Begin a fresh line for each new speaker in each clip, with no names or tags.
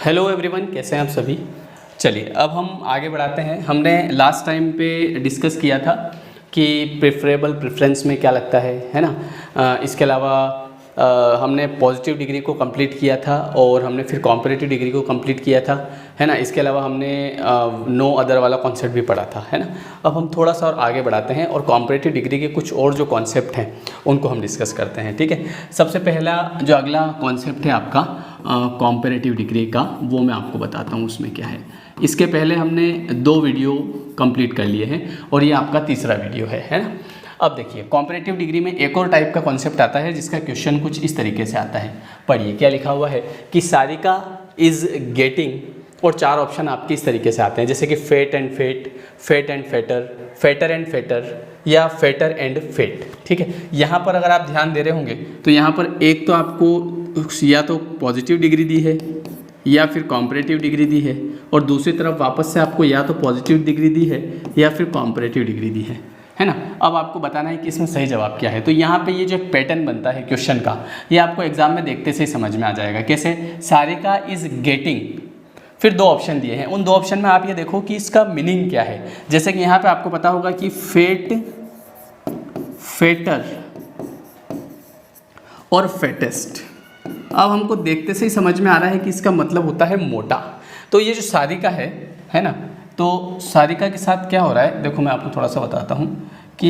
Hello everyone, कैसे हैं आप सभी। चलिए अब हम आगे बढ़ाते हैं। हमने लास्ट टाइम पे डिस्कस किया था कि प्रेफरेबल प्रेफरेंस में क्या लगता है ना। इसके अलावा हमने पॉजिटिव डिग्री को कंप्लीट किया था और हमने फिर कॉम्परेटिव डिग्री को कंप्लीट किया था, है ना। इसके अलावा हमने नो अदर वाला कॉन्सेप्ट भी पढ़ा था, है ना। अब हम थोड़ा सा और आगे बढ़ाते हैं और कॉम्परेटिव डिग्री के कुछ और जो कॉन्सेप्ट हैं उनको हम डिस्कस करते हैं, ठीक है। सबसे पहला जो अगला कॉन्सेप्ट है आपका कॉम्परेटिव डिग्री का, वो मैं आपको बताता हूँ उसमें क्या है। इसके पहले हमने 2 वीडियो कंप्लीट कर लिए हैं और ये आपका तीसरा वीडियो है ना। अब देखिए कॉम्परेटिव डिग्री में एक और टाइप का कॉन्सेप्ट आता है जिसका क्वेश्चन कुछ इस तरीके से आता है। पढ़िए क्या लिखा हुआ है कि सारिका इज गेटिंग, और 4 ऑप्शन आपके इस तरीके से आते हैं, जैसे कि fat and fat, fat and fatter, fatter and fatter या फेटर एंड फेट, ठीक है। यहाँ पर अगर आप ध्यान दे रहे होंगे तो यहाँ पर एक तो आपको या तो पॉजिटिव डिग्री दी है या फिर कॉम्परेटिव डिग्री दी है, और दूसरी तरफ वापस से आपको या तो पॉजिटिव डिग्री दी है या फिर कॉम्परेटिव डिग्री दी है ना। अब आपको बताना है कि इसमें सही जवाब क्या है। तो यहाँ पे ये जो एक पैटर्न बनता है क्वेश्चन का, ये आपको एग्जाम में देखते से ही समझ में आ जाएगा। कैसे? सारिका इज गेटिंग, फिर 2 ऑप्शन दिए हैं, उन 2 ऑप्शन में आप ये देखो कि इसका मीनिंग क्या है। जैसे कि यहाँ पे आपको पता होगा कि फेट, फेटर और फेटेस्ट। अब हमको देखते से ही समझ में आ रहा है कि इसका मतलब होता है मोटा। तो ये जो सारिका है ना, तो सारिका के साथ क्या हो रहा है, देखो मैं आपको थोड़ा सा बताता हूँ कि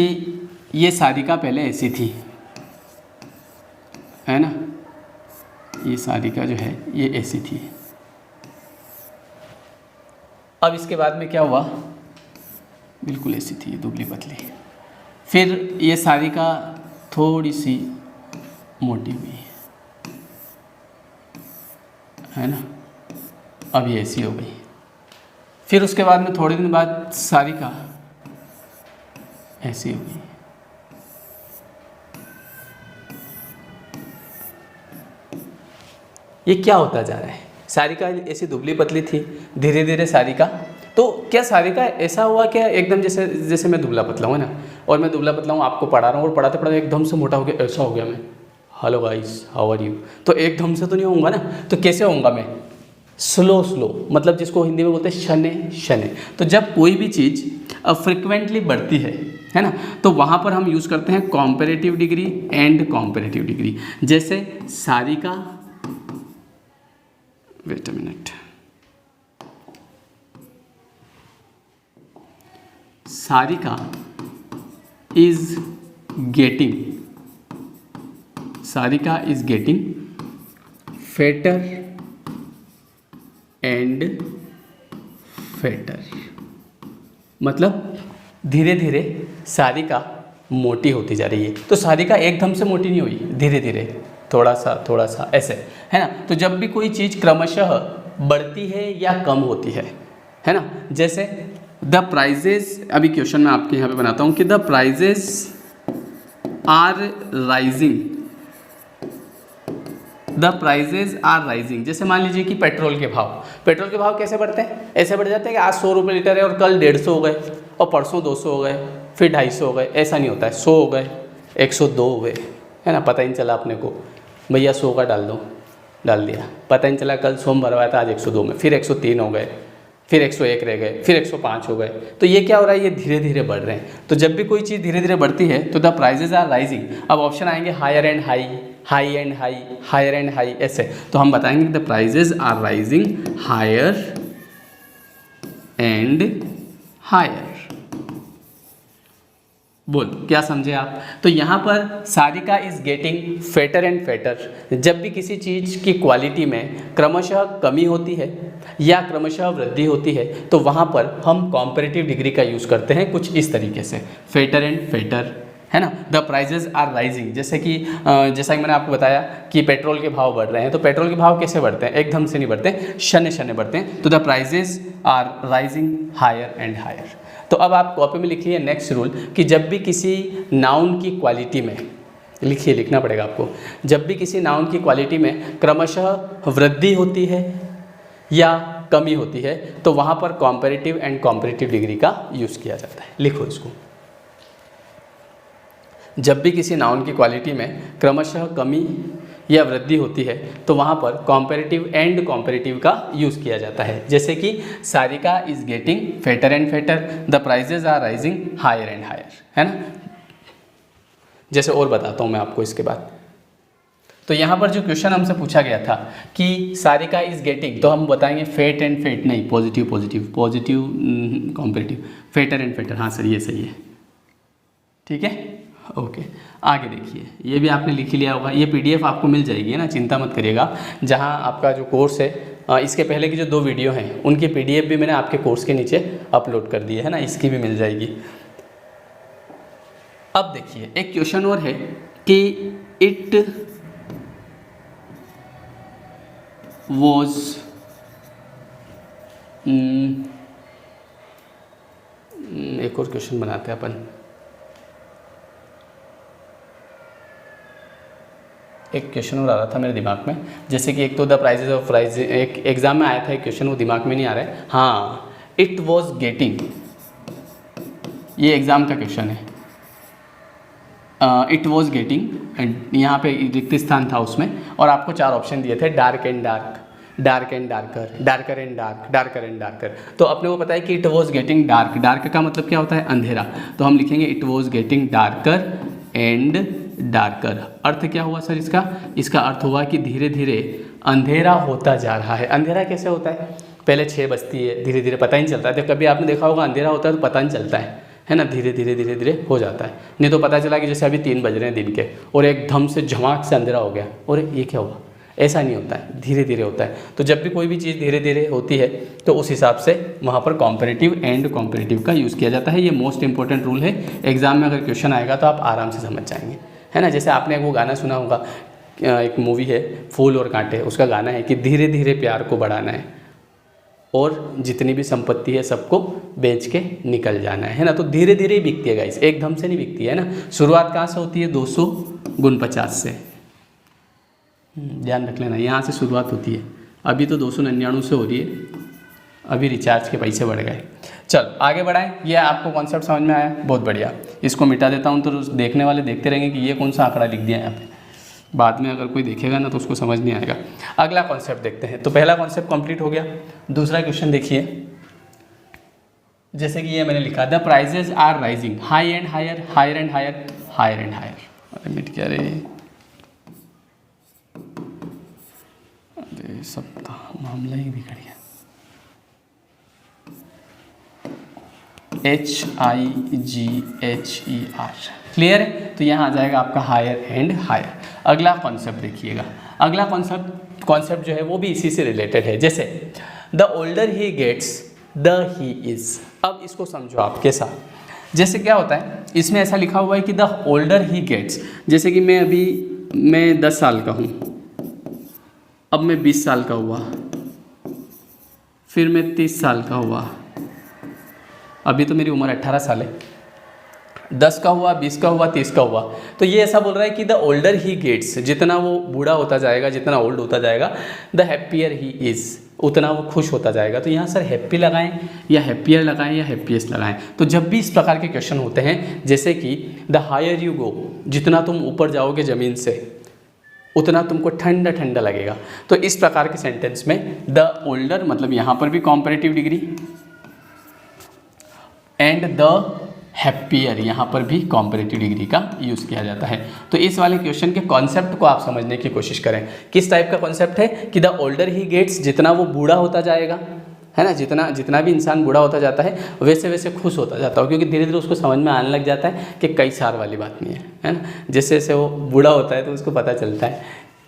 ये सारिका पहले ऐसी थी, है ना। ये सारिका जो है ये ऐसी थी। अब इसके बाद में क्या हुआ, बिल्कुल ऐसी थी, दुबली पतली। फिर ये सारिका थोड़ी सी मोटी हुई, है ना। अब ये ऐसी हो गई। फिर उसके बाद में थोड़े दिन बाद सारिका ऐसी हो गई। ये क्या होता जा रहा है? सारिका ऐसी दुबली पतली थी, धीरे धीरे सारिका, तो क्या सारिका ऐसा हुआ क्या एकदम जैसे मैं दुबला पतला हूँ, है ना, और मैं दुबला पतला हूँ, आपको पढ़ा रहा हूँ और पढ़ाते पढ़ाते एकदम से मोटा हो गया, ऐसा हो गया मैं, hello guys how are you. तो एकदम से तो नहीं होऊंगा ना, तो कैसे होऊंगा मैं? स्लो, मतलब जिसको हिंदी में बोलते हैं शने शने। तो जब कोई भी चीज़ फ्रिक्वेंटली बढ़ती है ना, तो वहाँ पर हम यूज़ करते हैं comparative degree and comparative degree. जैसे Sarika, wait a minute, Sarika is getting fatter and fatter, मतलब धीरे धीरे सारिका मोटी होती जा रही है। तो सारिका एकदम से मोटी नहीं हुई, धीरे धीरे थोड़ा सा ऐसे, है ना। तो जब भी कोई चीज़ क्रमशः बढ़ती है या कम होती है ना, जैसे द प्राइजेज, अभी क्वेश्चन मैं आपके यहाँ पे बनाता हूँ कि द प्राइजेज आर राइजिंग, जैसे मान लीजिए कि पेट्रोल के भाव कैसे बढ़ते हैं? ऐसे बढ़ जाते हैं कि आज 100 रुपये लीटर है और कल 150 हो गए, और परसों 200 हो गए, फिर 250 हो गए। ऐसा नहीं होता है, 100 हो गए, 102 हो गए, है ना। पता ही नहीं चला अपने को, भैया 100 का डाल दिया, पता ही नहीं चला कल 100 भरवाया था, आज 102 में, फिर 103 हो गए, फिर 101 रह गए, फिर 105 हो गए। तो ये क्या हो रहा है? ये धीरे धीरे बढ़ रहे हैं। तो जब भी कोई चीज़ धीरे धीरे बढ़ती है तो द प्राइजेज आर राइजिंग। अब ऑप्शन आएंगे higher and high, high and high, higher and high, ऐसे। तो हम बताएंगे the prices are rising higher and higher. बोल क्या समझे आप? तो यहाँ पर Sarika is getting fatter and fatter. जब भी किसी चीज़ की क्वालिटी में क्रमशः कमी होती है या क्रमशः वृद्धि होती है तो वहाँ पर हम कॉम्परेटिव डिग्री का यूज़ करते हैं कुछ इस तरीके से, फेटर एंड फेटर, है ना। द प्राइजेज आर राइजिंग, जैसे कि मैंने आपको बताया कि पेट्रोल के भाव बढ़ रहे हैं, तो पेट्रोल के भाव कैसे बढ़ते हैं? एकदम से नहीं बढ़ते, शने शने बढ़ते हैं। तो the prices are rising higher and higher. तो अब आप कॉपी में लिखिए नेक्स्ट रूल कि जब भी किसी नाउन की क्वालिटी में, लिखिए, लिखना पड़ेगा आपको, जब भी किसी नाउन की क्वालिटी में क्रमशः वृद्धि होती है या कमी होती है तो वहाँ पर कॉम्परेटिव एंड कॉम्परेटिव डिग्री का यूज़ किया जाता है। लिखो इसको, जब भी किसी नाउन की क्वालिटी में क्रमशः कमी या वृद्धि होती है तो वहाँ पर कॉम्पेरेटिव एंड कॉम्पेरेटिव का यूज़ किया जाता है। जैसे कि Sarika is getting fatter and fatter, the prices are rising higher and higher, है ना। जैसे और बताता हूँ मैं आपको इसके बाद। तो यहाँ पर जो क्वेश्चन हमसे पूछा गया था कि सारिका इज़ गेटिंग, तो हम बताएंगे फेट एंड फेट नहीं, positive positive, positive comparative, Fetter and Fetter. हाँ सर ये सही है, ठीक है, ओके। आगे देखिए, ये भी आपने लिख लिया होगा, ये पीडीएफ आपको मिल जाएगी, है ना, चिंता मत करिएगा। जहाँ आपका जो कोर्स है इसके पहले की जो 2 वीडियो हैं उनकी पीडीएफ भी मैंने आपके कोर्स के नीचे अपलोड कर दी है ना, इसकी भी मिल जाएगी। अब देखिए एक क्वेश्चन और है कि इट वॉज एक और क्वेश्चन बनाते हैं अपन। एक क्वेश्चन और आ रहा था मेरे दिमाग में, जैसे कि एक तो द प्राइजेज ऑफ प्राइज, एक एग्जाम में आया था एक क्वेश्चन, वो दिमाग में नहीं आ रहा है। हाँ, इट वॉज गेटिंग, ये एग्जाम का क्वेश्चन है। इट वॉज गेटिंग, यहाँ पे रिक्त स्थान था उसमें, और आपको 4 ऑप्शन दिए थे, dark and dark, dark and darker, darker and dark, darker and darker. तो अपने को पता है कि it was getting dark, dark का मतलब क्या होता है, अंधेरा, तो हम लिखेंगे it was getting darker and darker. अर्थ क्या हुआ सर इसका? इसका अर्थ हुआ कि धीरे धीरे अंधेरा होता जा रहा है। अंधेरा कैसे होता है? पहले 6 बजती है, धीरे धीरे पता ही नहीं चलता है। तो कभी आपने देखा होगा अंधेरा होता है तो पता नहीं चलता है ना, धीरे धीरे धीरे धीरे हो जाता है। नहीं तो पता चला कि जैसे अभी 3 बज रहे हैं दिन के और एकदम से झमाक से अंधेरा हो गया और ये क्या हुआ, ऐसा नहीं होता है, धीरे धीरे होता है। तो जब भी कोई भी चीज़ धीरे धीरे होती है तो उस हिसाब से वहाँ पर कॉम्पेरेटिव एंड कॉम्पेरेटिव का यूज़ किया जाता है। ये मोस्ट इंपॉर्टेंट रूल है, एग्जाम में अगर क्वेश्चन आएगा तो आप आराम से समझ जाएंगे, है ना। जैसे आपने वो गाना सुना होगा, एक मूवी है फूल और कांटे, उसका गाना है कि धीरे धीरे प्यार को बढ़ाना है और जितनी भी संपत्ति है सबको बेच के निकल जाना है ना। तो धीरे धीरे ही बिकती है गाइस, एकदम से नहीं बिकती है ना। शुरुआत कहाँ से होती है? 200 गुण 50 से, ध्यान रख लेना, यहाँ से शुरुआत होती है। अभी तो 299 से हो रही है, अभी रिचार्ज के पैसे बढ़ गए। चल आगे बढ़ाएं। ये आपको कॉन्सेप्ट समझ में आया? बहुत बढ़िया। इसको मिटा देता हूँ तो देखने वाले देखते रहेंगे कि ये कौन सा आंकड़ा लिख दिया है यहाँ पे। बाद में अगर कोई देखेगा ना तो उसको समझ नहीं आएगा। अगला कॉन्सेप्ट देखते हैं। तो पहला कॉन्सेप्ट कंप्लीट हो गया। दूसरा क्वेश्चन देखिए, जैसे कि ये मैंने लिखा, the prices are rising high and higher, higher and higher, higher and higher. अरे मिट क्या रे, अरे सब मामला ही बिगड़ गया। HIGHER, क्लियर है? तो यहाँ आ जाएगा आपका हायर एंड हायर। अगला कॉन्सेप्ट देखिएगा। अगला कॉन्सेप्ट जो है वो भी इसी से रिलेटेड है। जैसे the older he gets the he is. अब इसको समझो आपके साथ। जैसे क्या होता है, इसमें ऐसा लिखा हुआ है कि द ओल्डर ही गेट्स, जैसे कि मैं 10 साल का हूँ, अब मैं 20 साल का हुआ, फिर मैं 30 साल का हुआ, अभी तो मेरी उम्र 18 साल है, 10 का हुआ, 20 का हुआ, 30 का हुआ। तो ये ऐसा बोल रहा है कि द ओल्डर ही गेट्स, जितना वो बूढ़ा होता जाएगा, जितना ओल्ड होता जाएगा, द हैप्पियर ही इज़, उतना वो खुश होता जाएगा। तो यहाँ सर हैप्पी लगाएं या हैप्पियर लगाएं या हैप्पीएस्ट लगाएं? तो जब भी इस प्रकार के क्वेश्चन होते हैं, जैसे कि द हायर यू गो, जितना तुम ऊपर जाओगे ज़मीन से उतना तुमको ठंडा ठंडा लगेगा। तो इस प्रकार के सेंटेंस में द ओल्डर मतलब यहाँ पर भी कॉम्पैरेटिव डिग्री, एंड द हैप्पियर यहाँ पर भी कॉम्पैरेटिव डिग्री का यूज़ किया जाता है। तो इस वाले क्वेश्चन के कॉन्सेप्ट को आप समझने की कोशिश करें। किस टाइप का कॉन्सेप्ट है कि द ओल्डर ही गेट्स, जितना वो बूढ़ा होता जाएगा, है ना, जितना भी इंसान बूढ़ा होता जाता है वैसे वैसे खुश होता जाता है, क्योंकि धीरे धीरे उसको समझ में आने लग जाता है कि कई सार वाली बात नहीं है ना। जैसे जैसे वो बूढ़ा होता है तो उसको पता चलता है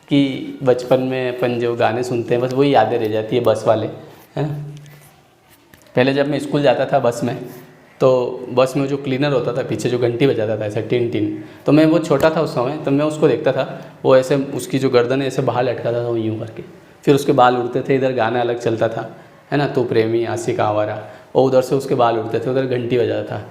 कि बचपन में अपन जो गाने सुनते हैं बस वही यादें रह जाती है, बस वाले, है ना। पहले जब मैं स्कूल जाता था बस में, तो बस में जो क्लीनर होता था पीछे जो घंटी बजाता था ऐसा टिन टिन, तो मैं वो छोटा था उस समय, तो मैं उसको देखता था, वो ऐसे उसकी जो गर्दन है ऐसे बाहर लटकाता था वो यूँ करके, फिर उसके बाल उड़ते थे, इधर गाना अलग चलता था, है ना, तो प्रेमी आशिक आवारा, और उधर से उसके बाल उड़ते थे, उधर घंटी बजाता था।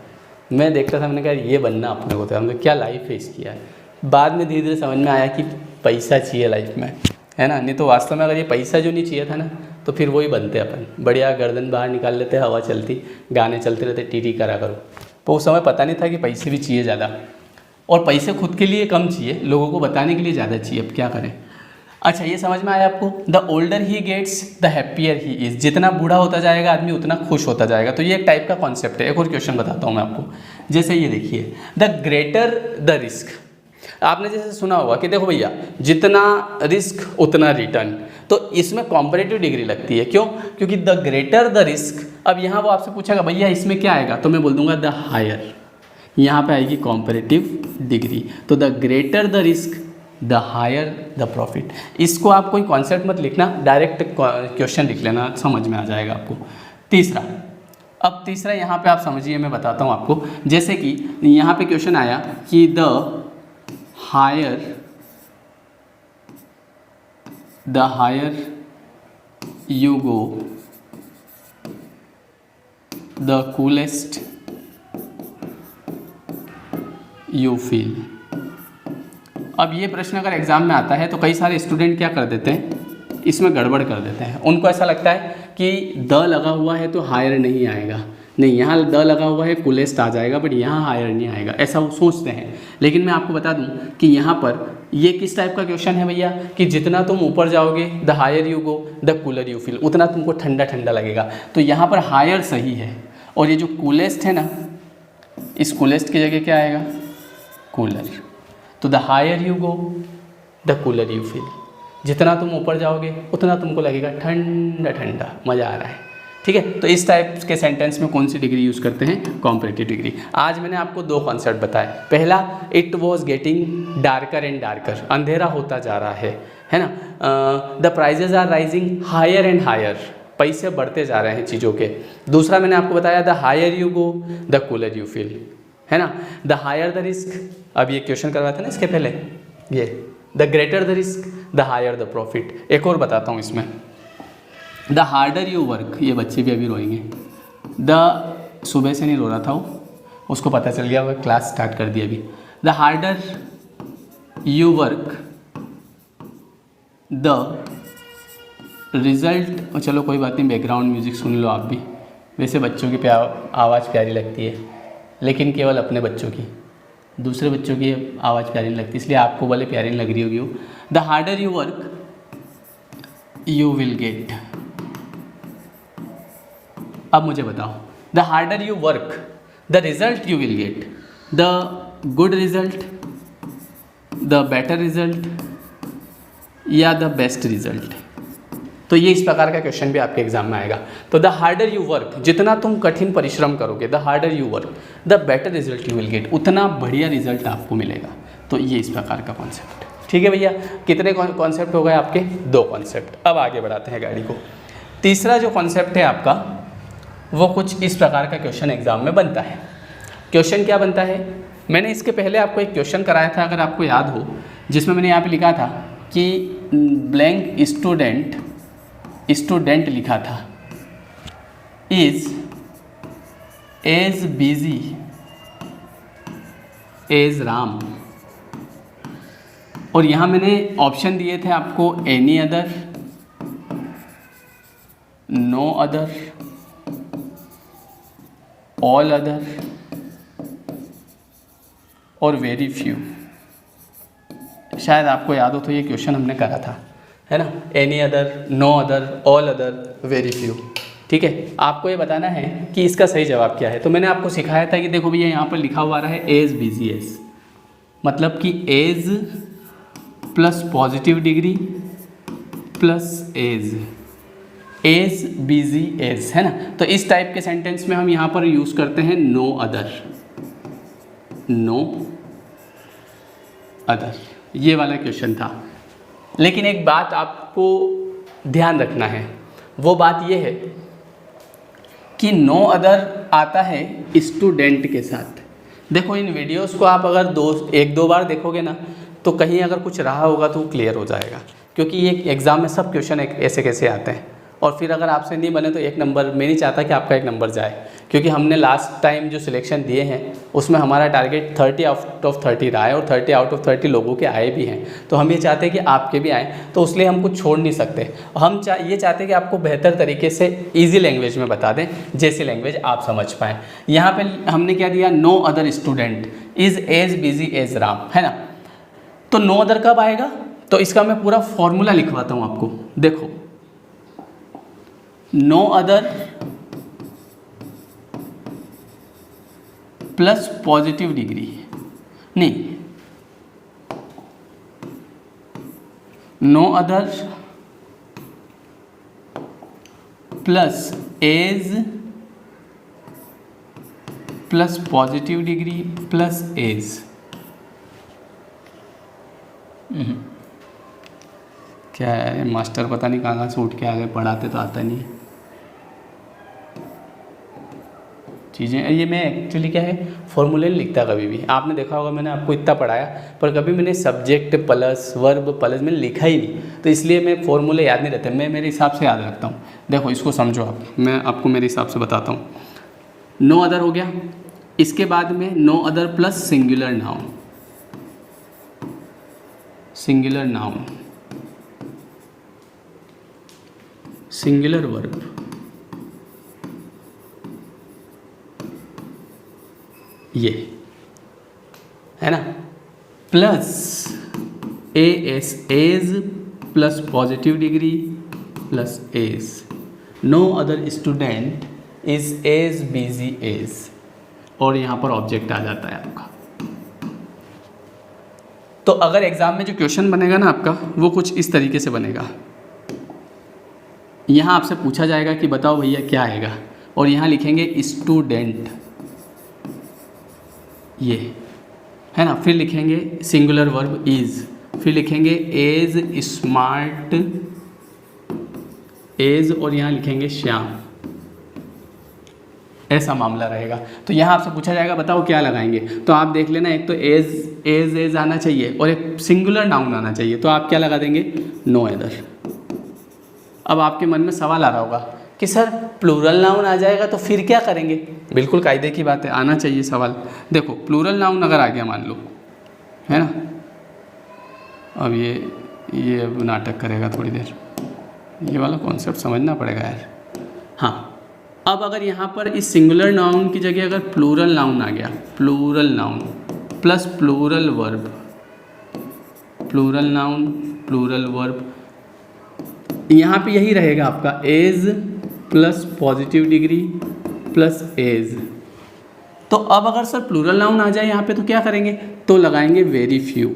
मैं देखता था, मैंने कहा ये बनना अपने को था, हमने क्या लाइफ फेस किया है। बाद में धीरे धीरे समझ में आया कि पैसा चाहिए लाइफ में, है ना, नहीं तो वास्तव में अगर ये पैसा जो नहीं चाहिए था ना तो फिर वही बनते अपन, बढ़िया गर्दन बाहर निकाल लेते, हवा चलती, गाने चलते रहते, टीटी करा करो। तो उस समय पता नहीं था कि पैसे भी चाहिए ज़्यादा, और पैसे खुद के लिए कम चाहिए, लोगों को बताने के लिए ज़्यादा चाहिए। अब क्या करें, अच्छा, ये समझ में आया आपको? The older he gets the happier he is, जितना बूढ़ा होता जाएगा आदमी उतना खुश होता जाएगा। तो ये एक टाइप का कॉन्सेप्ट है। एक और क्वेश्चन बताता हूँ मैं आपको, जैसे ये देखिए, द ग्रेटर द रिस्क। आपने जैसे सुना होगा कि देखो भैया, जितना रिस्क उतना रिटर्न, तो इसमें कॉम्परेटिव डिग्री लगती है। क्यों? क्योंकि द ग्रेटर द रिस्क, अब यहाँ वो आपसे पूछेगा भैया इसमें क्या आएगा, तो मैं बोल दूंगा द हायर, यहाँ पे आएगी कॉम्परेटिव डिग्री। तो the greater the risk the higher the profit. इसको आप कोई कॉन्सेप्ट मत लिखना, डायरेक्ट क्वेश्चन लिख लेना, समझ में आ जाएगा आपको। तीसरा, अब तीसरा यहाँ पे आप समझिए, मैं बताता हूँ आपको। जैसे कि यहाँ पे क्वेश्चन आया कि the higher you go the coolest you feel. अब ये प्रश्न अगर एग्ज़ाम में आता है तो कई सारे स्टूडेंट क्या कर देते हैं, इसमें गड़बड़ कर देते हैं। उनको ऐसा लगता है कि द लगा हुआ है तो हायर नहीं आएगा, नहीं यहाँ द लगा हुआ है कूलेस्ट आ जाएगा, बट यहाँ हायर नहीं आएगा, ऐसा वो सोचते हैं। लेकिन मैं आपको बता दूं कि यहाँ पर ये किस टाइप का क्वेश्चन है भैया, कि जितना तुम ऊपर जाओगे the higher you go the cooler you feel, उतना तुमको ठंडा ठंडा लगेगा। तो यहाँ पर हायर सही है, और ये जो कूलेस्ट है ना, इस कूलेस्ट की जगह क्या आएगा, कूलर। तो the higher you go the cooler you feel, जितना तुम ऊपर जाओगे उतना तुमको लगेगा ठंडा ठंडा, मज़ा आ रहा है। ठीक है, तो इस टाइप के सेंटेंस में कौन सी डिग्री यूज़ करते हैं, कॉम्परेटिव डिग्री। आज मैंने आपको दो कॉन्सेप्ट बताए। पहला, it was getting darker and darker, अंधेरा होता जा रहा है ना। The prices are rising higher and higher, पैसे बढ़ते जा रहे हैं चीज़ों के। दूसरा मैंने आपको बताया the higher you go the cooler you feel, है ना। द हायर द रिस्क, अब ये क्वेश्चन करवाया था ना इसके पहले, ये the greater the risk the higher the profit. एक और बताता हूँ इसमें, द हार्डर यू वर्क, ये बच्चे भी अभी रोएंगे, द सुबह से नहीं रो रहा था वो, उसको पता चल गया, वो क्लास स्टार्ट कर दी अभी। The harder you work the result, चलो कोई बात नहीं, बैकग्राउंड म्यूजिक सुन लो आप भी। वैसे बच्चों की आवाज़ प्यारी लगती है, लेकिन केवल अपने बच्चों की, दूसरे बच्चों की आवाज़ प्यारी नहीं लगती, इसलिए आपको भले प्यारी नहीं लग रही होगी वो। The harder you work you will get. अब मुझे बताओ, the harder you work the result you will get, the good result, the better result, या द बेस्ट रिजल्ट। तो ये इस प्रकार का क्वेश्चन भी आपके एग्जाम में आएगा। तो द हार्डर यू वर्क, जितना तुम कठिन परिश्रम करोगे, the harder you work the better result you will get, उतना बढ़िया रिजल्ट आपको मिलेगा। तो ये इस प्रकार का कॉन्सेप्ट। ठीक है भैया, कितने कॉन्सेप्ट हो गए आपके, दो कॉन्सेप्ट। अब आगे बढ़ाते हैं गाड़ी को। तीसरा जो कॉन्सेप्ट है आपका, वो कुछ इस प्रकार का क्वेश्चन एग्जाम में बनता है। क्वेश्चन क्या बनता है, मैंने इसके पहले आपको एक क्वेश्चन कराया था, अगर आपको याद हो, जिसमें मैंने यहाँ पे लिखा था कि ब्लैंक स्टूडेंट लिखा था, is as busy as Ram, और यहाँ मैंने ऑप्शन दिए थे आपको, any other, no other, all other और वेरी फ्यू। शायद आपको याद हो तो ये क्वेश्चन हमने करा था, है ना, any other, no other, all other, very few. ठीक है, आपको ये बताना है कि इसका सही जवाब क्या है। तो मैंने आपको सिखाया था कि देखो भैया यहाँ पर लिखा हुआ रहा है एज बिजी एज, मतलब कि as plus positive degree plus as, as busy as, है ना। तो इस टाइप के सेंटेंस में हम यहाँ पर यूज़ करते हैं नो अदर, नो अदर, ये वाला क्वेश्चन था। लेकिन एक बात आपको ध्यान रखना है, वो बात ये है कि नो अदर आता है स्टूडेंट के साथ। देखो इन वीडियोस को आप अगर एक दो बार देखोगे ना, तो कहीं अगर कुछ रहा होगा तो वो क्लियर हो जाएगा, क्योंकि ये एग्ज़ाम में सब क्वेश्चन ऐसे कैसे आते हैं। और फिर अगर आपसे नहीं बने तो एक नंबर, मैं नहीं चाहता कि आपका एक नंबर जाए, क्योंकि हमने लास्ट टाइम जो सिलेक्शन दिए हैं उसमें हमारा टारगेट 30 आउट ऑफ 30 रहा है, और 30 आउट ऑफ 30 लोगों के आए भी हैं। तो हम ये चाहते हैं कि आपके भी आएँ, तो उसलिए हम कुछ छोड़ नहीं सकते। हम ये चाहते हैं कि आपको बेहतर तरीके से ईजी लैंग्वेज में बता दें, जैसी लैंग्वेज आप समझ पाएँ। यहाँ पर हमने क्या दिया, no other student is as busy as Ram, है ना। तो नो अदर कब आएगा, तो इसका मैं पूरा फॉर्मूला लिखवाता हूँ आपको। देखो, no other plus positive degree, नहीं, no other plus as plus positive degree plus as. क्या है, मास्टर पता नहीं कहाँ से उठ के आ गए, पढ़ाते तो आता नहीं चीज़ें। ये मैं एक्चुअली क्या है, फॉर्मूले नहीं लिखता कभी भी। आपने देखा होगा मैंने आपको इतना पढ़ाया, पर कभी मैंने सब्जेक्ट प्लस वर्ब प्लस मैंने लिखा ही नहीं, तो इसलिए मैं फॉर्मूले याद नहीं रहते, मैं मेरे हिसाब से याद रखता हूँ। देखो इसको समझो आप, मैं आपको मेरे हिसाब से बताता हूँ। नो अदर हो गया, इसके बाद में no other plus singular noun, singular noun, singular verb, ये है ना, plus A S as plus positive degree plus as. No other student is as busy as, और यहाँ पर ऑब्जेक्ट आ जाता है आपका। तो अगर एग्जाम में जो क्वेश्चन बनेगा ना आपका, वो कुछ इस तरीके से बनेगा। यहाँ आपसे पूछा जाएगा कि बताओ भैया क्या आएगा, और यहाँ लिखेंगे स्टूडेंट, ये है ना, फिर लिखेंगे सिंगुलर वर्ब इज, फिर लिखेंगे एज स्मार्ट एज, और यहाँ लिखेंगे श्याम। ऐसा मामला रहेगा। तो यहाँ आपसे पूछा जाएगा बताओ क्या लगाएंगे, तो आप देख लेना, एक तो एज आना चाहिए और एक सिंगुलर नाउन आना चाहिए, तो आप क्या लगा देंगे, नो अदर। अब आपके मन में सवाल आ रहा होगा कि सर प्लूरल नाउन आ जाएगा तो फिर क्या करेंगे। बिल्कुल कायदे की बात है, आना चाहिए सवाल। देखो प्लूरल नाउन अगर आ गया मान लो, है ना, अब ये अब नाटक करेगा थोड़ी देर, ये वाला कॉन्सेप्ट समझना पड़ेगा यार। हाँ, अब अगर यहाँ पर इस सिंगुलर नाउन की जगह अगर प्लूरल नाउन आ गया, plural noun plus plural verb, plural noun plural verb, यहाँ पे यही रहेगा आपका as plus positive degree plus as. तो अब अगर सर प्लूरल नाउन आ जाए यहाँ पे तो क्या करेंगे, तो लगाएंगे वेरी फ्यू।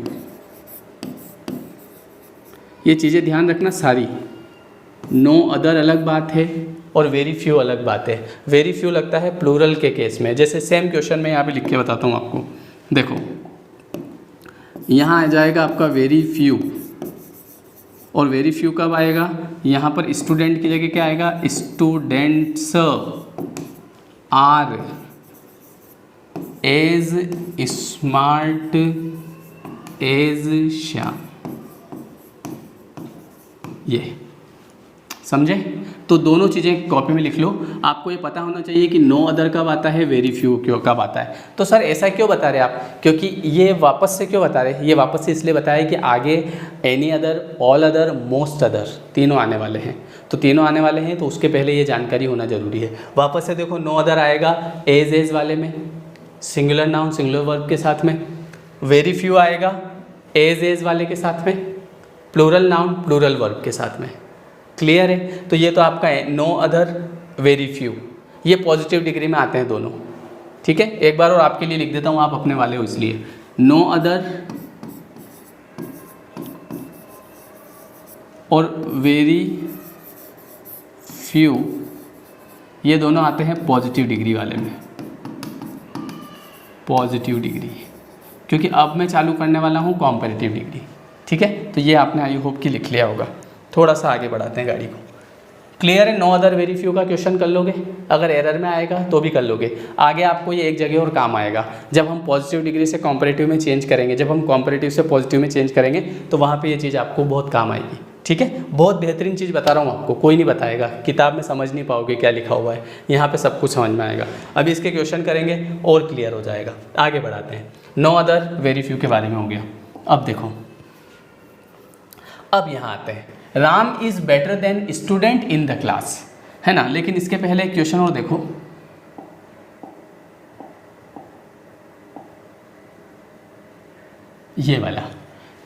ये चीज़ें ध्यान रखना सारी, नो अदर अलग बात है और वेरी फ्यू अलग बात है। वेरी फ्यू लगता है प्लूरल के केस में, जैसे सेम क्वेश्चन में यहाँ पे लिख के बताता हूँ आपको। देखो यहाँ आ जाएगा आपका वेरी फ्यू, और वेरी फ्यू कब आएगा, यहाँ पर स्टूडेंट की जगह क्या आएगा, students are as smart as Shyam. ये समझे। तो दोनों चीज़ें कॉपी में लिख लो। आपको ये पता होना चाहिए कि नो अदर कब आता है, वेरी फ्यू क्यों कब आता है। तो सर ऐसा क्यों बता रहे आप, क्योंकि ये वापस से क्यों बता रहे हैं, ये वापस से इसलिए बताया कि आगे any other, all other, most other तीनों आने वाले हैं। तो तीनों आने वाले हैं तो उसके पहले ये जानकारी होना ज़रूरी है। वापस से देखो, नो अदर आएगा एज वाले में, सिंगुलर नाउन सिंगुलर वर्ब के साथ में। वेरी फ्यू आएगा एज वाले के साथ में, प्लूरल नाउन प्लूरल वर्ब के साथ में। क्लियर है। तो ये तो आपका है नो अदर वेरी फ्यू, ये पॉजिटिव डिग्री में आते हैं दोनों। ठीक है, एक बार और आपके लिए लिख देता हूँ, आप अपने वाले हो इसलिए। नो अदर और वेरी फ्यू, ये दोनों आते हैं पॉजिटिव डिग्री वाले में, पॉजिटिव डिग्री, क्योंकि अब मैं चालू करने वाला हूँ कॉम्पैरेटिव डिग्री। ठीक है, तो ये आपने आई होप कि लिख लिया होगा। थोड़ा सा आगे बढ़ाते हैं गाड़ी को। क्लियर है, नो अदर वेरी फ्यू का क्वेश्चन कर लोगे, अगर एरर में आएगा तो भी कर लोगे। आगे आपको ये एक जगह और काम आएगा, जब हम पॉजिटिव डिग्री से कॉम्पैरेटिव में चेंज करेंगे, जब हम कॉम्पैरेटिव से पॉजिटिव में चेंज करेंगे तो वहाँ पे ये चीज़ आपको बहुत काम आएगी। ठीक है, बहुत बेहतरीन चीज़ बता रहा हूँ आपको, कोई नहीं बताएगा, किताब में समझ नहीं पाओगे क्या लिखा हुआ है, यहाँ पे सब कुछ समझ में आएगा। अभी इसके क्वेश्चन करेंगे और क्लियर हो जाएगा। आगे बढ़ाते हैं। नो अदर वेरी फ्यू के बारे में हो गया। अब देखो, अब यहाँ आते हैं, Ram is better then student in the class, है ना। लेकिन इसके पहले एक क्वेश्चन और देखो, ये वाला,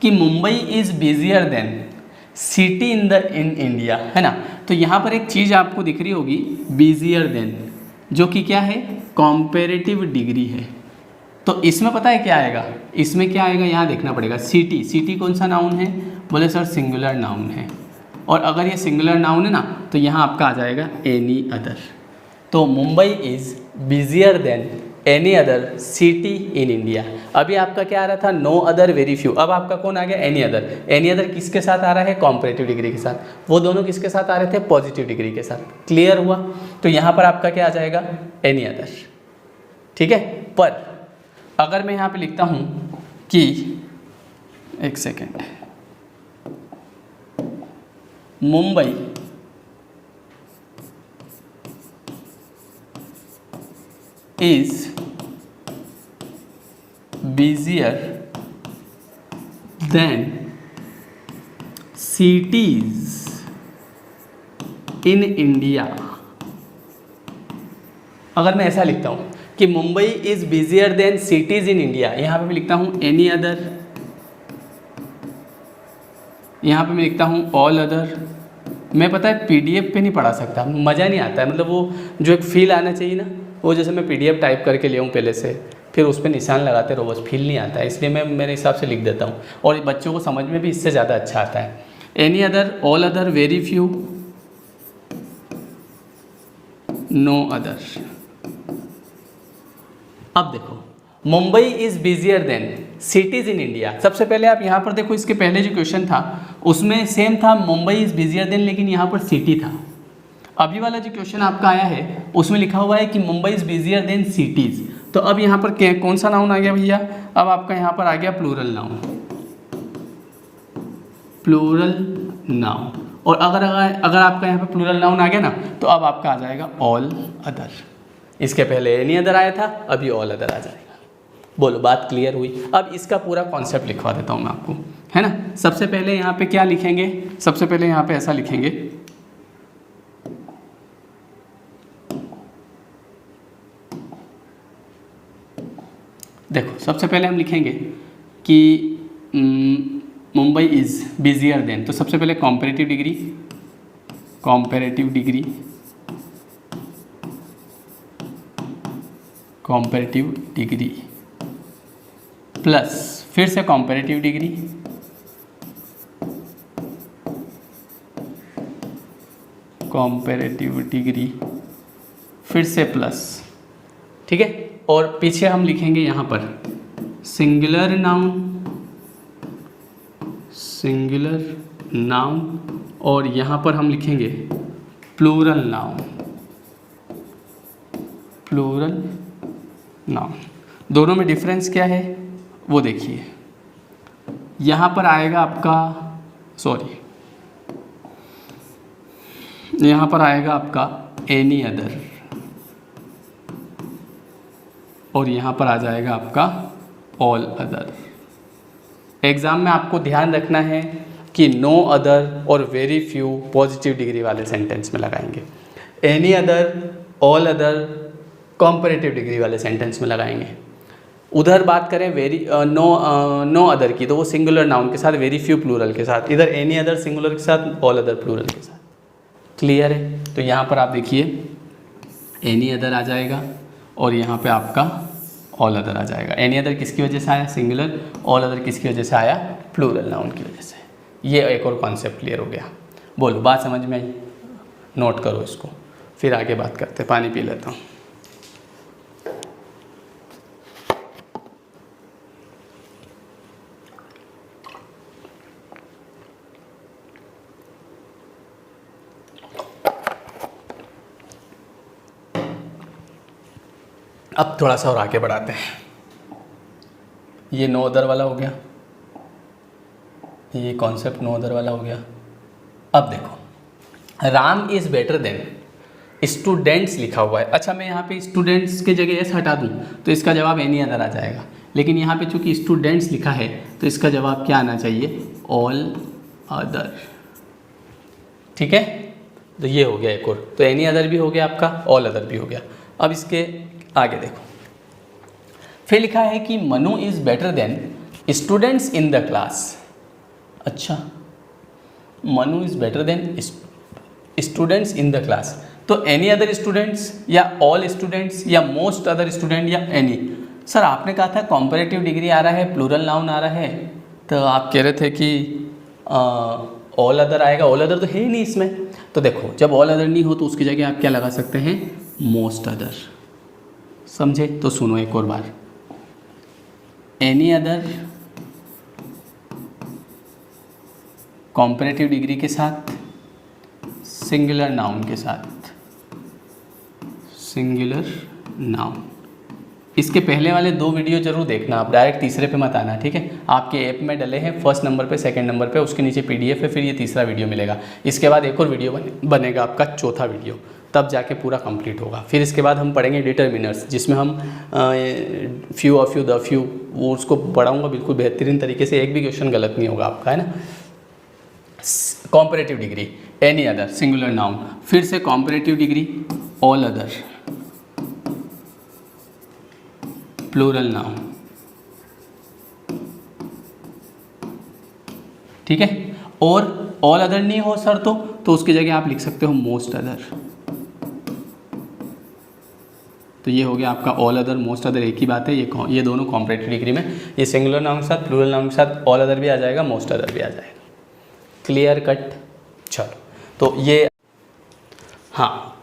कि Mumbai is busier than city in India, है ना। तो यहाँ पर एक चीज़ आपको दिख रही होगी, बिजियर देन, जो कि क्या है, कॉम्पेरेटिव डिग्री है। तो इसमें पता है क्या आएगा, इसमें क्या आएगा, यहाँ देखना पड़ेगा। सिटी, सिटी कौन सा नाउन है, बोले सर सिंगुलर नाउन है, और अगर ये सिंगुलर नाउन है ना तो यहाँ आपका आ जाएगा एनी अदर। तो Mumbai is busier than any other city in India. अभी आपका क्या आ रहा था, नो अदर वेरी फ्यू, अब आपका कौन आ गया, एनी अदर। एनी अदर किसके साथ आ रहा है, कॉम्परेटिव डिग्री के साथ। वो दोनों किसके साथ आ रहे थे, पॉजिटिव डिग्री के साथ। क्लियर हुआ। तो यहाँ पर आपका क्या आ जाएगा, एनी अदर, ठीक है। पर अगर मैं यहाँ पे लिखता हूँ कि, एक second, Mumbai is busier than cities in India. अगर मैं ऐसा लिखता हूँ कि Mumbai is busier than cities in India, यहाँ पे मैं लिखता हूँ एनी अदर, यहाँ पे मैं लिखता हूँ ऑल अदर। मैं पता है पीडीएफ पे नहीं पढ़ा सकता, मज़ा नहीं आता है, मतलब वो जो एक फील आना चाहिए ना, वो जैसे मैं पीडीएफ टाइप करके ले आऊँ पहले से, फिर उस पर निशान लगाते रहो, बस फील नहीं आता है, इसलिए मैं मेरे हिसाब से लिख देता हूँ, और बच्चों को समझ में भी इससे ज़्यादा अच्छा आता है। Any other, all other, very few, no other. अब देखो, Mumbai is busier than cities in India. सबसे पहले आप यहाँ पर देखो, इसके पहले जो क्वेश्चन था उसमें सेम था, मुंबई इज़ बिजियर देन, लेकिन यहाँ पर सिटी था। अभी वाला जो क्वेश्चन आपका आया है उसमें लिखा हुआ है कि Mumbai is busier than cities. तो अब यहाँ पर कौन सा नाउन आ गया भैया, अब आपका यहाँ पर आ गया प्लूरल नाउन, प्लूरल नाउन। और अगर आपका यहाँ पर प्लूरल नाउन आ गया ना, तो अब आपका आ जाएगा ऑल अदर। इसके पहले एनी अदर आया था, अभी ऑल अदर आ जाएगा। बोलो, बात क्लियर हुई। अब इसका पूरा कॉन्सेप्ट लिखवा देता हूँ मैं आपको, है ना। सबसे पहले यहाँ पे क्या लिखेंगे, सबसे पहले यहाँ पे ऐसा लिखेंगे, देखो सबसे पहले हम लिखेंगे कि मुंबई इज़ बिजियर देन, तो सबसे पहले comparative degree, comparative degree, comparative degree plus फिर से कॉम्परेटिव डिग्री, कॉम्परेटिव डिग्री फिर से प्लस, ठीक है। और पीछे हम लिखेंगे यहाँ पर सिंगुलर नाउन, सिंगुलर नाउन, और यहाँ पर हम लिखेंगे प्लूरल नाउन, प्लूरल नाउन। दोनों में डिफरेंस क्या है वो देखिए। यहाँ पर आएगा आपका, सॉरी, यहाँ पर आएगा आपका एनी अदर, और यहाँ पर आ जाएगा आपका ऑल अदर। एग्ज़ाम में आपको ध्यान रखना है कि नो अदर और वेरी फ्यू पॉजिटिव डिग्री वाले सेंटेंस में लगाएंगे, any other, all other comparative degree वाले सेंटेंस में लगाएंगे। उधर बात करें नो अदर की, तो वो सिंगुलर नाउन के साथ, वेरी फ्यू प्लूरल के साथ, इधर एनी अदर सिंगुलर के साथ, ऑल अदर प्लूरल के साथ। क्लियर है। तो यहाँ पर आप देखिए एनी अदर आ जाएगा, और यहाँ पे आपका ऑल अदर आ जाएगा। एनी अदर किसकी वजह से आया, सिंगुलर, ऑल अदर किसकी वजह से आया, प्लूरल नाउन की वजह से। ये एक और कॉन्सेप्ट क्लियर हो गया। बोलो, बात समझ में आई, नोट करो इसको, फिर आगे बात करते। पानी पी लेता हूँ। अब थोड़ा सा और आगे बढ़ाते हैं। ये नो अदर वाला हो गया, ये कॉन्सेप्ट नो अदर वाला हो गया। अब देखो, Ram is better than students लिखा हुआ है। अच्छा, मैं यहाँ पे स्टूडेंट्स के जगह एस हटा दूँ तो इसका जवाब एनी अदर आ जाएगा, लेकिन यहाँ पे चूँकि स्टूडेंट्स लिखा है तो इसका जवाब क्या आना चाहिए, ऑल अदर। ठीक है, तो ये हो गया एक और। तो एनी अदर भी हो गया आपका, ऑल अदर भी हो गया। अब इसके आगे देखो, फिर लिखा है कि Manu is better than students in the class. अच्छा, Manu is better than students in the class. तो एनी अदर स्टूडेंट्स या ऑल स्टूडेंट्स या मोस्ट अदर स्टूडेंट या एनी। सर आपने कहा था कॉम्परेटिव डिग्री आ रहा है, प्लूरल नाउन आ रहा है, तो आप कह रहे थे कि ऑल अदर आएगा। ऑल अदर तो है ही नहीं इसमें। तो देखो, जब ऑल अदर नहीं हो तो उसकी जगह आप क्या लगा सकते हैं, मोस्ट अदर। समझे? तो सुनो एक और बार, एनी अदर कॉम्परेटिव डिग्री के साथ, सिंगुलर नाउन के साथ, सिंगुलर नाउन। इसके पहले वाले 2 वीडियो जरूर देखना, आप डायरेक्ट तीसरे पे मत आना, ठीक है। आपके ऐप में डले हैं फर्स्ट नंबर पे, सेकंड नंबर पे, उसके नीचे PDF है, फिर ये तीसरा वीडियो मिलेगा। इसके बाद एक और वीडियो बनेगा आपका, चौथा वीडियो, तब जाके पूरा कंप्लीट होगा। फिर इसके बाद हम पढ़ेंगे डिटर्मिनर्स, जिसमें हम few of you, the few, वो उसको पढ़ाऊँगा बिल्कुल बेहतरीन तरीके से, एक भी क्वेश्चन गलत नहीं होगा आपका, है ना। Comparative degree, any other singular noun, फिर से comparative degree, all other plural noun, ठीक है। और ऑल अदर नहीं हो सर तो उसकी जगह आप लिख सकते हो मोस्ट अदर। तो ये हो गया आपका ऑल अदर, मोस्ट अदर एक ही बात है। ये दोनों कॉम्परेटिव डिग्री में, ये सिंगुलर नाउन के साथ, प्लूरल नाउन के साथ ऑल अदर भी आ जाएगा, मोस्ट अदर भी आ जाएगा। Clear cut? चलो, तो ये, हाँ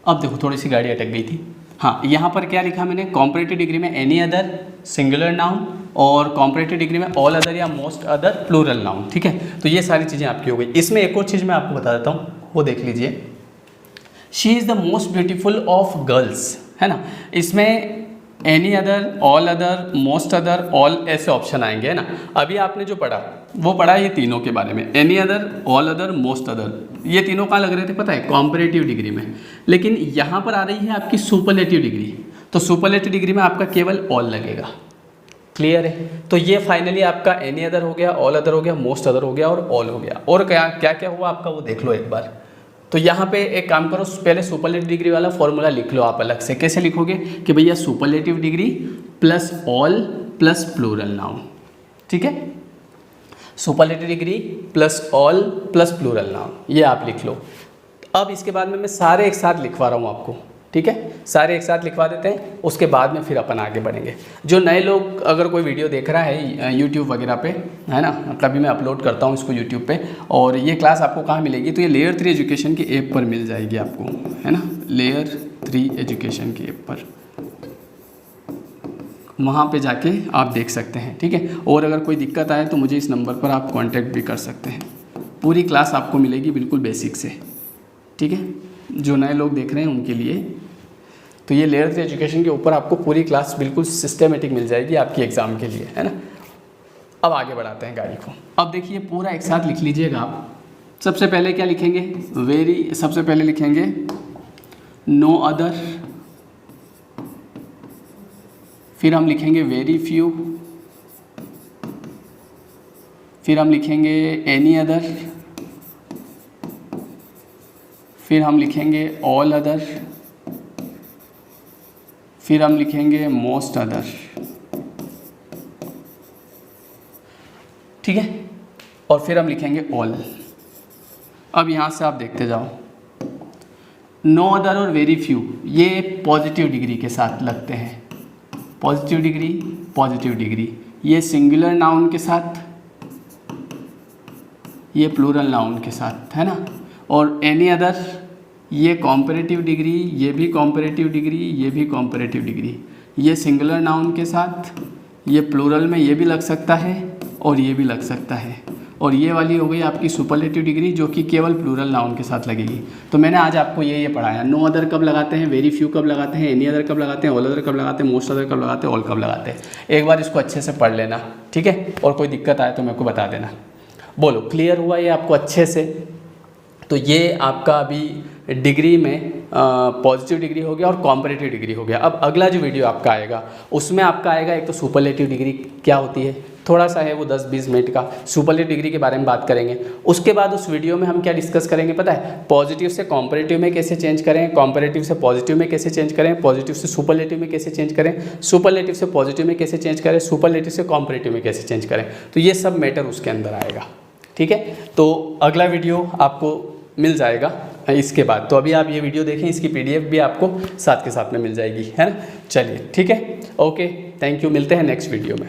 अब देखो थोड़ी सी गाड़ी अटक गई थी। हाँ, यहाँ पर क्या लिखा मैंने, कॉम्परेटिव डिग्री में एनी अदर सिंगुलर नाउन, और कॉम्परेटिव डिग्री में ऑल अदर या मोस्ट अदर प्लूरल नाउन, ठीक है। तो ये सारी चीज़ें आपकी हो गई। इसमें एक और चीज़ मैं आपको बता देता हूँ, वो देख लीजिए। She is the most beautiful of girls, है ना। इसमें any other, all other, most other, all ऐसे ऑप्शन आएंगे, है ना। अभी आपने जो पढ़ा वो पढ़ा ये तीनों के बारे में, any other, all other, most other. ये तीनों कहाँ लग रहे थे पता है, कॉम्परेटिव डिग्री में। लेकिन यहाँ पर आ रही है आपकी सुपरलेटिव डिग्री, तो सुपरलेटिव डिग्री में आपका केवल ऑल लगेगा। क्लियर है? तो ये फाइनली आपका एनी अदर हो गया, ऑल अदर हो गया, मोस्ट अदर हो गया और ऑल हो गया। और क्या क्या क्या हुआ आपका वो देख लो एक बार। तो यहाँ पे एक काम करो, पहले सुपरलेटिव डिग्री वाला फॉर्मूला लिख लो आप अलग से। कैसे लिखोगे कि भैया superlative degree plus all plus plural noun, ठीक है। Superlative degree plus all plus plural noun, ये आप लिख लो। अब इसके बाद में मैं सारे एक साथ लिखवा रहा हूँ आपको, ठीक है। सारे एक साथ लिखवा देते हैं, उसके बाद में फिर अपन आगे बढ़ेंगे। जो नए लोग अगर कोई वीडियो देख रहा है यूट्यूब वगैरह पे, है ना, कभी मैं अपलोड करता हूँ इसको यूट्यूब पे, और ये क्लास आपको कहाँ मिलेगी, तो ये लेयर 3 एजुकेशन के ऐप पर मिल जाएगी आपको, है ना। लेयर 3 एजुकेशन के ऐप पर, वहाँ पे जाके आप देख सकते हैं, ठीक है। और अगर कोई दिक्कत आए तो मुझे इस नंबर पर आप कांटेक्ट भी कर सकते हैं। पूरी क्लास आपको मिलेगी बिल्कुल बेसिक से, ठीक है। जो नए लोग देख रहे हैं उनके लिए तो ये लेयर 3 एजुकेशन के ऊपर आपको पूरी क्लास बिल्कुल सिस्टमेटिक मिल जाएगी आपकी एग्ज़ाम के लिए, है ना। अब आगे बढ़ाते हैं गाड़ी को। अब देखिए पूरा एक साथ लिख लीजिएगा आप। सबसे पहले क्या लिखेंगे, सबसे पहले लिखेंगे नो अदर, फिर हम लिखेंगे वेरी फ्यू, फिर हम लिखेंगे एनी अदर, फिर हम लिखेंगे ऑल अदर, फिर हम लिखेंगे मोस्ट अदर, ठीक है। और फिर हम लिखेंगे ऑल। अब यहाँ से आप देखते जाओ, नो अदर और वेरी फ्यू ये पॉजिटिव डिग्री के साथ लगते हैं। पॉजिटिव डिग्री, पॉजिटिव डिग्री, ये सिंगुलर नाउन के साथ, ये प्लूरल नाउन के साथ, है ना। और एनी अदर, ये कॉम्परेटिव डिग्री, ये भी कॉम्परेटिव डिग्री, ये भी कॉम्परेटिव डिग्री, ये सिंगुलर नाउन के साथ, ये प्लूरल में ये भी लग सकता है और ये भी लग सकता है। और ये वाली हो गई आपकी सुपरलेटिव डिग्री जो कि केवल प्लूरल नाउन के साथ लगेगी। तो मैंने आज आपको ये पढ़ाया। नो अदर कब लगाते हैं, वेरी फ्यू कब लगाते हैं, एनी अदर कब लगाते हैं, ऑल अदर कब लगाते हैं, मोस्ट अदर कब लगाते हैं, ऑल कब लगाते हैं। एक बार इसको अच्छे से पढ़ लेना, ठीक है। और कोई दिक्कत आए तो मेरे को बता देना। बोलो क्लियर हुआ ये आपको अच्छे से? तो ये आपका अभी डिग्री में पॉजिटिव डिग्री हो गया और कॉम्परेटिव डिग्री हो गया। अब अगला जो वीडियो आपका आएगा उसमें आपका आएगा एक तो सुपरलेटिव डिग्री क्या होती है, थोड़ा सा है वो 10-20 मिनट का, सुपरलेटिव डिग्री के बारे में बात करेंगे। उसके बाद उस वीडियो में हम क्या डिस्कस करेंगे पता है, पॉजिटिव से कॉम्परेटिव में कैसे चेंज करें, कॉम्परेटिव से पॉजिटिव में कैसे चेंज करें, पॉजिटिव से सुपरलेटिव में कैसे चेंज करें, सुपरलेटिव से पॉजिटिव में कैसे चेंज करें, सुपरलेटिव से कॉम्परेटिव में कैसे चेंज करें। तो ये सब मैटर उसके अंदर आएगा, ठीक है। तो अगला वीडियो आपको मिल जाएगा इसके बाद। तो अभी आप ये वीडियो देखें, इसकी PDF भी आपको साथ के साथ में मिल जाएगी, है ना। चलिए ठीक है, ओके, थैंक यू, मिलते हैं नेक्स्ट वीडियो में।